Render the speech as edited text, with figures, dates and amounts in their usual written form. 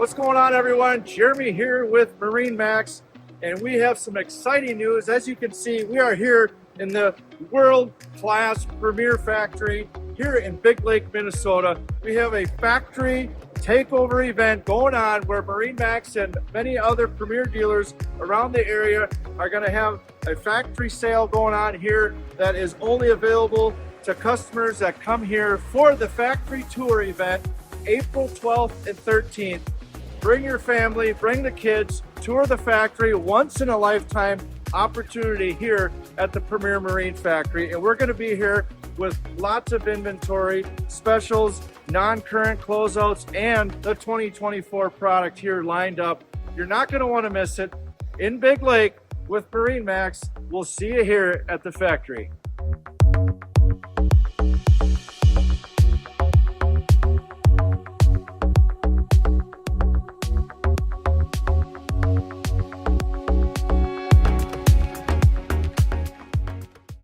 What's going on, everyone? Jeremy here with MarineMax, and we have some exciting news. As you can see, we are here in the world-class premier factory here in Big Lake, Minnesota. We have a factory takeover event going on where MarineMax and many other premier dealers around the area are going to have a factory sale going on here that is only available to customers that come here for the factory tour event April 12th and 13th. Bring your family, bring the kids, tour the factory, once in a lifetime opportunity here at the Premier Marine Factory. And we're going to be here with lots of inventory, specials, non-current closeouts, and the 2024 product here lined up. You're not going to want to miss it. In Big Lake with MarineMax, we'll see you here at the factory.